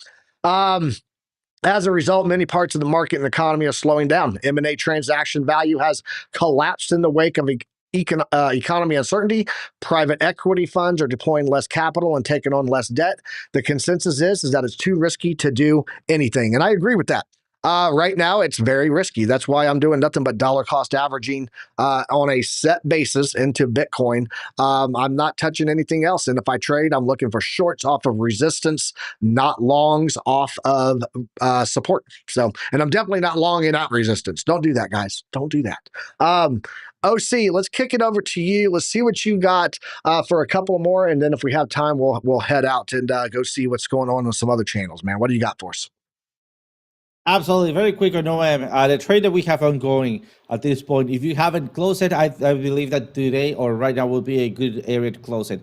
As a result, many parts of the market and economy are slowing down. M&A transaction value has collapsed in the wake of economy uncertainty. Private equity funds are deploying less capital and taking on less debt. The consensus is that it's too risky to do anything. And I agree with that. Right now, it's very risky. That's why I'm doing nothing but dollar cost averaging on a set basis into Bitcoin. I'm not touching anything else. And if I trade, I'm looking for shorts off of resistance, not longs off of support. So, and I'm definitely not longing out resistance. Don't do that, guys. Don't do that. OC, let's kick it over to you. Let's see what you got for a couple more. And then if we have time, we'll head out and go see what's going on some other channels, man. What do you got for us? Absolutely. Very quick on OM. The trade that we have ongoing at this point, if you haven't closed it, I believe that today or right now will be a good area to close it.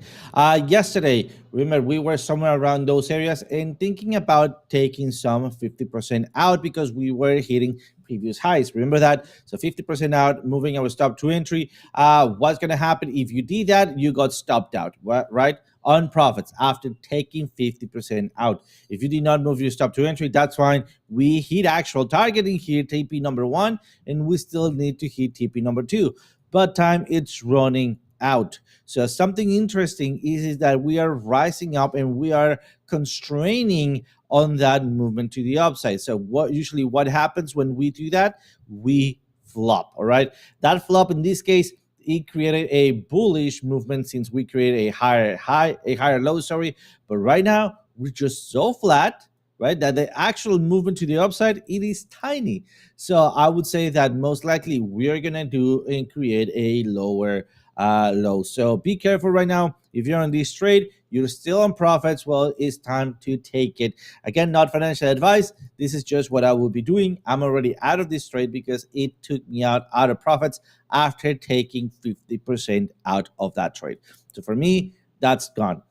Yesterday, remember, we were somewhere around those areas and thinking about taking some 50% out because we were hitting previous highs. Remember that? So 50% out, moving our stop to entry. What's going to happen if you did that? You got stopped out, right? On profits after taking 50% out. If you did not move your stop to entry, that's fine. We hit actual targeting here, TP number 1, and we still need to hit TP number 2. But time it's running out. So something interesting is that we are rising up and we are constraining on that movement to the upside. So what happens when we do that? We flop, all right? That flop in this case, it created a bullish movement since we created a higher low, but right now we're just so flat, right, that the actual movement to the upside, it is tiny. So I would say that most likely we are gonna do and create a lower low. So be careful right now. If you're on this trade, you're still on profits, well, it's time to take it. Again, not financial advice. This is just what I will be doing. I'm already out of this trade because it took me out of profits after taking 50% out of that trade. So for me, that's gone.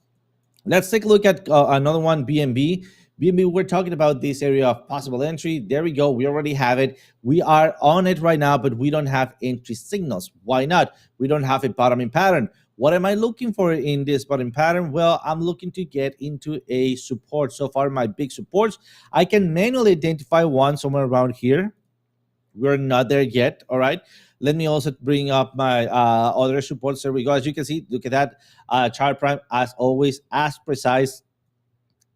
Let's take a look at another one, BNB. BNB, we're talking about this area of possible entry. There we go. We already have it. We are on it right now, but we don't have entry signals. Why not? We don't have a bottoming pattern. What am I looking for in this bottom pattern? Well, I'm looking to get into a support. So far, my big supports, I can manually identify one somewhere around here. We're not there yet. All right. Let me also bring up my other supports. There we go. As you can see, look at that chart prime, as always, as precise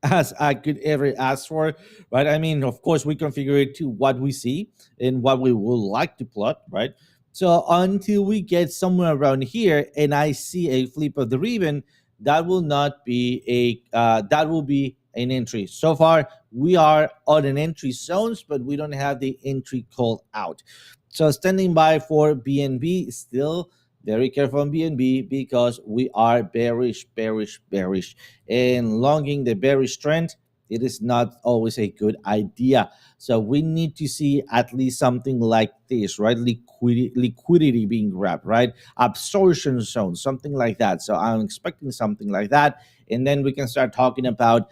as I could ever ask for, right? I mean, of course, we configure it to what we see and what we would like to plot, right? So until we get somewhere around here and I see a flip of the ribbon, that will not be that will be an entry. So far, we are on an entry zones, but we don't have the entry call out. So standing by for BNB, still very careful on BNB because we are bearish, bearish, bearish, and longing the bearish trend, it is not always a good idea. So we need to see at least something like this, right? Liquidity being grabbed, right? Absorption zone, something like that. So I'm expecting something like that. And then we can start talking about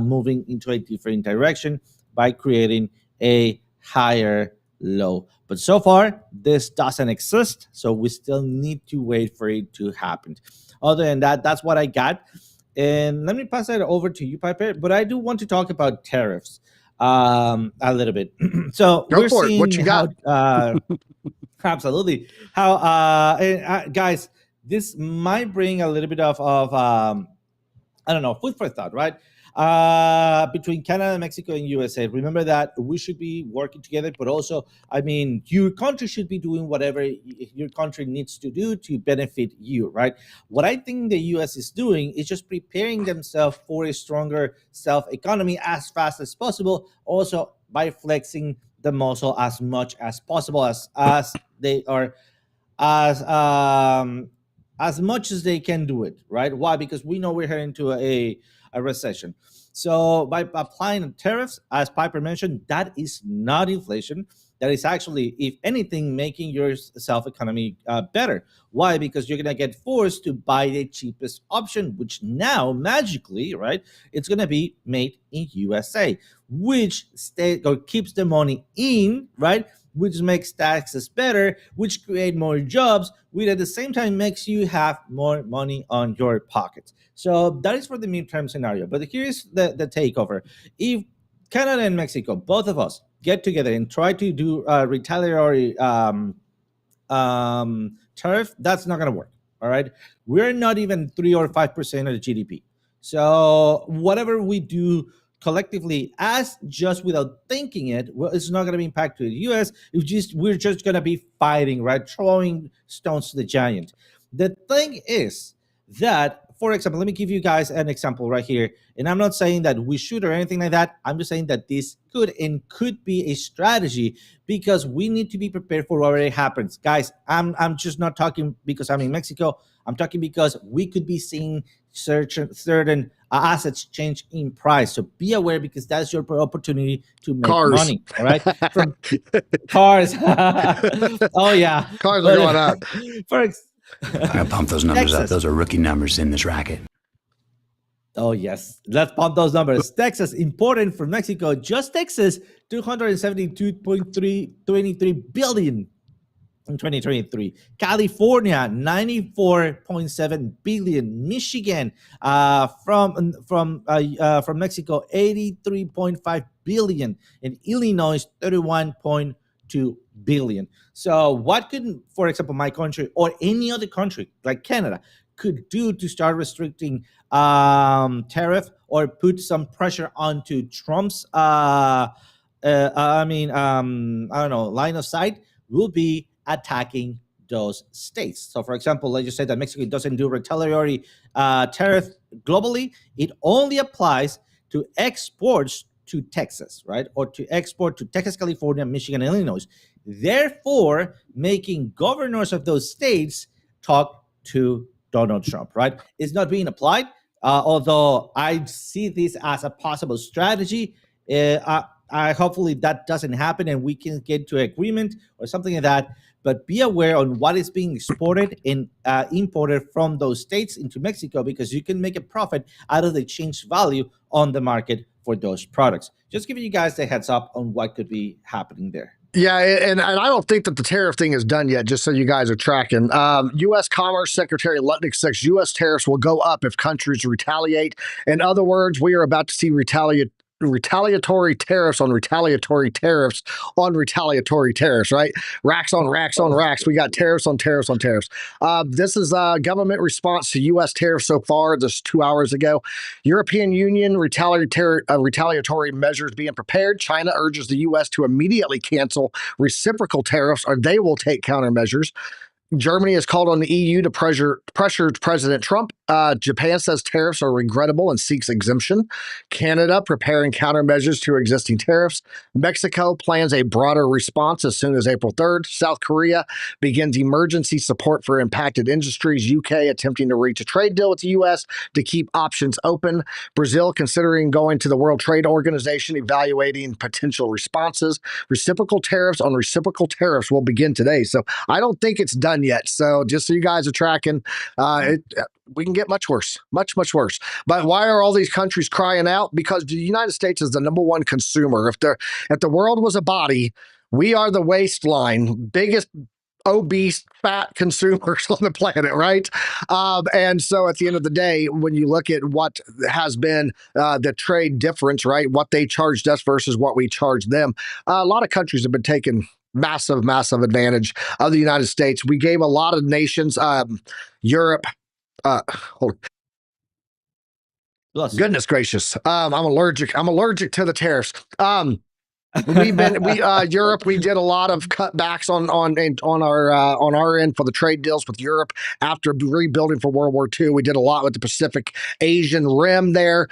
moving into a different direction by creating a higher low. But so far, this doesn't exist. So we still need to wait for it to happen. Other than that, that's what I got. And let me pass that over to you, Piper. But I do want to talk about tariffs a little bit. So Go we're for it. What seeing you how got? absolutely how guys, this might bring a little bit of I don't know, food for thought, right? Between Canada, Mexico, and USA. Remember that we should be working together, but also, I mean, your country should be doing whatever your country needs to do to benefit you, right? What I think the US is doing is just preparing themselves for a stronger self economy as fast as possible, also by flexing the muscle as much as possible as they are as much as they can do it, right? Why? Because we know we're heading to a recession. So by applying tariffs, as Piper mentioned, that is not inflation. That is actually, if anything, making your self economy better. Why? Because you're gonna get forced to buy the cheapest option, which now magically, right, it's gonna be made in USA, which stay or keeps the money in, right, which makes taxes better, which create more jobs, which at the same time makes you have more money on your pockets. So that is for the midterm scenario. But here's the takeover. If Canada and Mexico, both of us, get together and try to do retaliatory tariff, that's not going to work. All right. We're not even 3 or 5% of the GDP. So whatever we do collectively as just without thinking it, well, it's not going to be impacted to the US. We're just going to be fighting, right? Throwing stones to the giant. The thing is that, for example, let me give you guys an example right here. And I'm not saying that we should or anything like that. I'm just saying that this could be a strategy because we need to be prepared for whatever happens. Guys, I'm just not talking because I'm in Mexico. I'm talking because we could be seeing certain assets change in price. So be aware because that's your opportunity to make Cars. money. All right. From cars. Oh yeah. Cars are going up. I gotta pump those numbers up. Those are rookie numbers in this racket. Oh, yes. Let's pump those numbers. Texas, important from Mexico. Just Texas, 272.323 billion in 2023. California, 94.7 billion. Michigan, from Mexico, 83.5 billion. And Illinois, 31.2 billion. So what could, for example, my country or any other country like Canada could do to start restricting tariff or put some pressure onto Trump's I don't know, line of sight will be attacking those states. So for example, let's just say that Mexico doesn't do retaliatory tariff globally. It only applies to exports to Texas, right? Or to export to Texas, California, Michigan, and Illinois. Therefore, making governors of those states talk to Donald Trump, right? It's not being applied, although I see this as a possible strategy. I hopefully that doesn't happen and we can get to agreement or something like that. But be aware on what is being exported and imported from those states into Mexico because you can make a profit out of the change value on the market for those products. Just giving you guys the heads up on what could be happening there. Yeah, and I don't think that the tariff thing is done yet, just so you guys are tracking. U.S. Commerce Secretary Lutnick says U.S. tariffs will go up if countries retaliate. In other words, we are about to see retaliatory tariffs on retaliatory tariffs on retaliatory tariffs, right? Racks on racks on racks. We got tariffs on tariffs on tariffs. This is a government response to U.S. tariffs so far, just 2 hours ago. European Union retaliatory measures being prepared. China urges the U.S. to immediately cancel reciprocal tariffs or they will take countermeasures. Germany has called on the EU to pressure President Trump. Japan says tariffs are regrettable and seeks exemption. Canada preparing countermeasures to existing tariffs. Mexico plans a broader response as soon as April 3rd. South Korea begins emergency support for impacted industries. UK attempting to reach a trade deal with the US to keep options open. Brazil considering going to the World Trade Organization, evaluating potential responses. Reciprocal tariffs on reciprocal tariffs will begin today. So I don't think it's done yet. So just so you guys are tracking, we can get much worse, much worse. But why are all these countries crying out? Because the United States is the #1 consumer. If the world was a body, we are the waistline, biggest obese, fat consumers on the planet, right? And so at the end of the day, when you look at what has been the trade difference, right, what they charged us versus what we charged them, a lot of countries have been taking massive advantage of the United States. We gave a lot of nations, Europe, goodness gracious, I'm allergic to the tariffs. Europe, we did a lot of cutbacks on our end for the trade deals with Europe after rebuilding for World War II. We did a lot with the Pacific Asian Rim there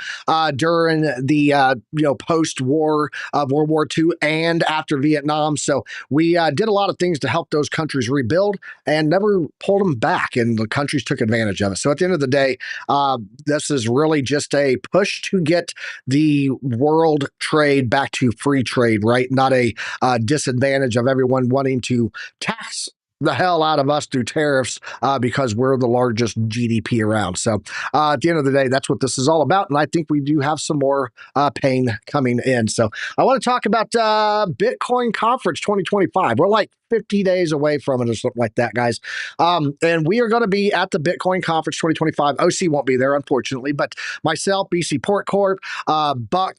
during the post-war of World War II and after Vietnam. So we did a lot of things to help those countries rebuild and never pulled them back, and the countries took advantage of it. So at the end of the day, this is really just a push to get the world trade back to free trade, right? Not a disadvantage of everyone wanting to tax the hell out of us through tariffs because we're the largest GDP around. So at the end of the day, that's what this is all about. And I think we do have some more pain coming in. So I want to talk about Bitcoin Conference 2025. We're like 50 days away from it or something like that, guys. And we are going to be at the Bitcoin Conference 2025. OC won't be there, unfortunately, but myself, BC Port Corp, Buck,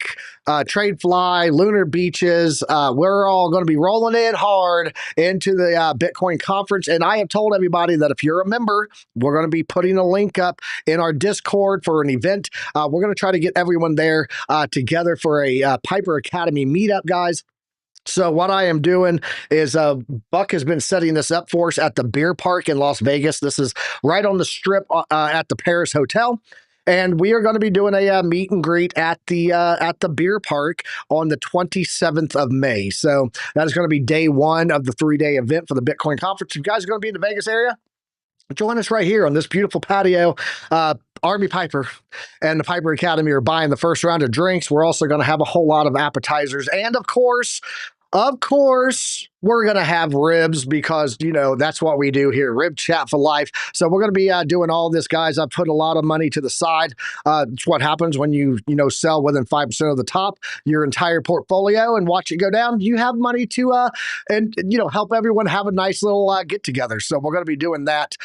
Tradefly, Lunar Beaches, we're all going to be rolling in hard into the Bitcoin Conference. And I have told everybody that if you're a member, we're going to be putting a link up in our Discord for an event. We're going to try to get everyone there together for a Piper Academy meetup, guys. So what I am doing is Buck has been setting this up for us at the Beer Park in Las Vegas. This is right on the strip at the Paris Hotel. And we are going to be doing a meet and greet at the Beer Park on the 27th of May. So that is going to be day 1 of the 3-day event for the Bitcoin Conference. You guys are going to be in the Vegas area? Join us right here on this beautiful patio. Army Piper and the Piper Academy are buying the first round of drinks. We're also going to have a whole lot of appetizers. And of course, we're going to have ribs because, that's what we do here. Rib chat for life. So we're going to be doing all this, guys. I've put a lot of money to the side. It's what happens when you sell within 5% of the top, your entire portfolio, and watch it go down. You have money to, help everyone have a nice little get together. So we're going to be doing that.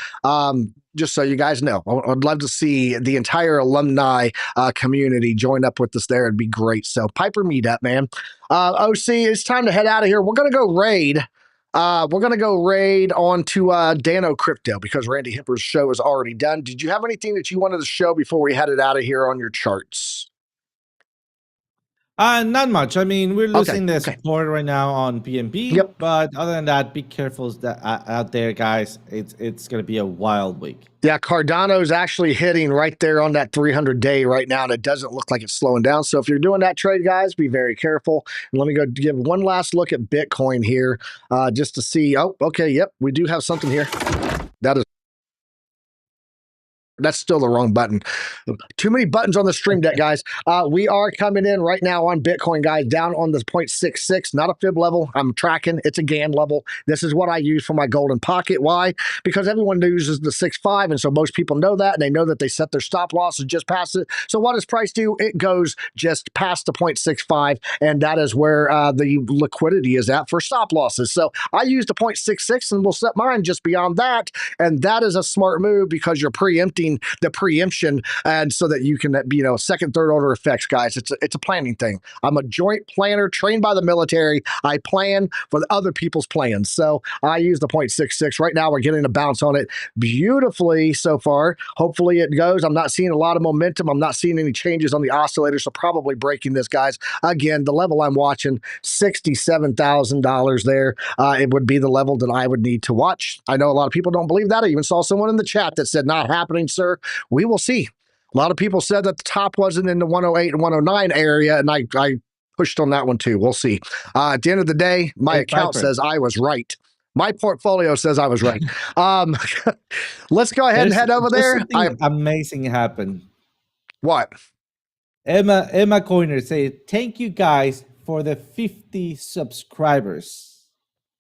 Just so you guys know, I'd love to see the entire alumni community join up with us there. It'd be great. So Piper meetup, man. OC, it's time to head out of here. We're going to go raid. We're going to go raid onto Dano Crypto because Randy Hipper's show is already done. Did you have anything that you wanted to show before we headed out of here on your charts? Not much. I mean, we're losing the support right now on BNB. Yep. But other than that, be careful out there, guys. It's going to be a wild week. Yeah, Cardano's actually hitting right there on that 300-day right now, and it doesn't look like it's slowing down. So if you're doing that trade, guys, be very careful. And let me go give one last look at Bitcoin here just to see. Oh, okay, yep, we do have something here. That is That's still the wrong button. Too many buttons on the stream deck, guys. We are coming in right now on Bitcoin, guys, down on the 0.66, not a fib level. I'm tracking. It's a GAN level. This is what I use for my golden pocket. Why? Because everyone uses the 6.5, and so most people know that, and they know that they set their stop losses just past it. So what does price do? It goes just past the 0.65, and that is where the liquidity is at for stop losses. So I use the 0.66, and we'll set mine just beyond that, and that is a smart move because you're preempting the preemption, and so that you can, second, third order effects, guys. It's a planning thing. I'm a joint planner trained by the military. I plan for the other people's plans. So I use the 0.66. Right now, we're getting a bounce on it beautifully so far. Hopefully it goes. I'm not seeing a lot of momentum. I'm not seeing any changes on the oscillator, so probably breaking this, guys. Again, the level I'm watching, $67,000 there. It would be the level that I would need to watch. I know a lot of people don't believe that. I even saw someone in the chat that said, not happening, sir. We will see. A lot of people said that the top wasn't in the 108 and 109 area, and I pushed on that one too. We'll see. At the end of the day, my account says I was right. My portfolio says I was right. Let's go ahead and head over there. Something amazing happened. What? Emma Coiner said, thank you guys for the 50 subscribers.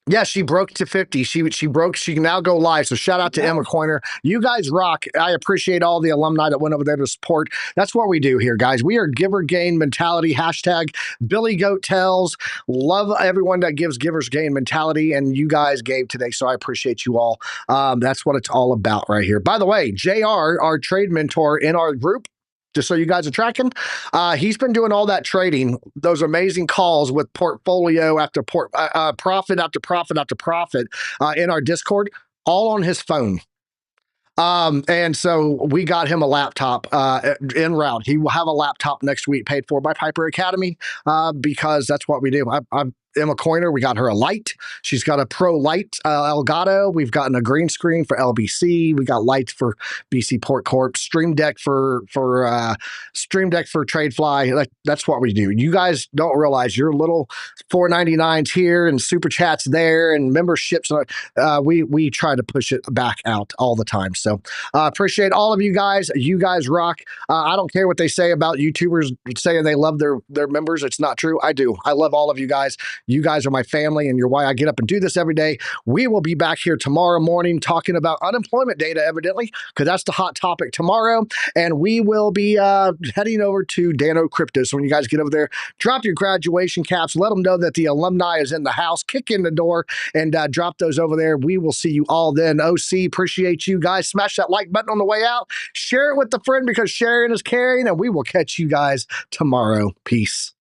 Yeah, she broke to 50. She broke. She can now go live. So shout out to Emma Coiner. You guys rock. I appreciate all the alumni that went over there to support. That's what we do here, guys. We are giver gain mentality. Hashtag Billy Goat Tells. Love everyone that gives givers gain mentality, and you guys gave today, so I appreciate you all. That's what it's all about right here. By the way, JR, our trade mentor in our group, just so you guys are tracking, he's been doing all that trading, those amazing calls with portfolio after profit after profit after profit in our Discord, all on his phone. And so we got him a laptop en route. He will have a laptop next week paid for by Piper Academy because that's what we do. I'm Emma Coiner, we got her a light. She's got a Pro Light Elgato. We've gotten a green screen for LBC. We got lights for BC Port Corp. Stream Deck for TradeFly. That's what we do. You guys don't realize your little $4.99s here and super chats there and memberships. We try to push it back out all the time. So appreciate all of you guys. You guys rock. I don't care what they say about YouTubers saying they love their members. It's not true. I do. I love all of you guys. You guys are my family, and you're why I get up and do this every day. We will be back here tomorrow morning talking about unemployment data, evidently, because that's the hot topic tomorrow. And we will be heading over to Dano Crypto. So when you guys get over there, drop your graduation caps. Let them know that the alumni is in the house. Kick in the door and drop those over there. We will see you all then. OC, appreciate you guys. Smash that like button on the way out. Share it with a friend because sharing is caring. And we will catch you guys tomorrow. Peace.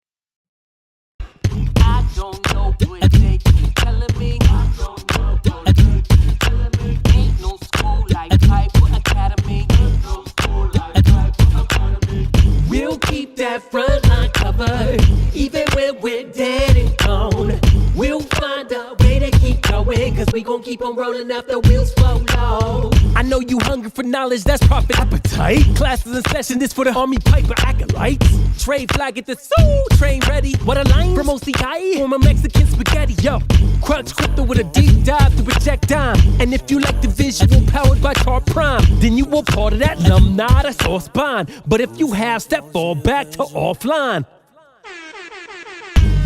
I don't know what they keep telling me. I don't know what they keep telling me. Ain't no school like Piper Academy. Ain't no school like Piper Academy. We'll keep that front line covered, even when we're dead and gone. We'll find a way to keep going, cause we gon' keep on rolling after wheels fall low. I know you hungry for knowledge, that's profit appetite. Classes in session, this for the Army Piper acolytes. Trade flag at the soul, train ready. What a line from OCI, from a Mexican spaghetti, yo. Crunch crypto with a deep dive to reject dime. And if you like the visual powered by Tar Prime, then you were part of that alumni, that's all spine. But if you have step, fall back to offline.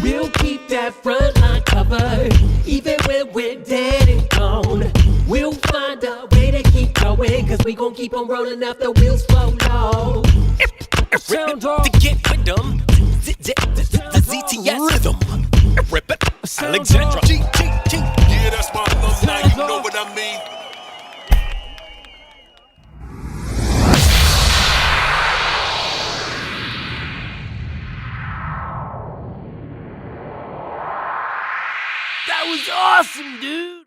We'll keep that front line covered, even when we're dead and gone. We'll find a way to keep going, cause we gon' keep on rolling after wheels fall low. Sound off. To get with them, the ZTS rhythm. Alexandra. Yeah, that's my alumni, you know what I mean. That was awesome, dude.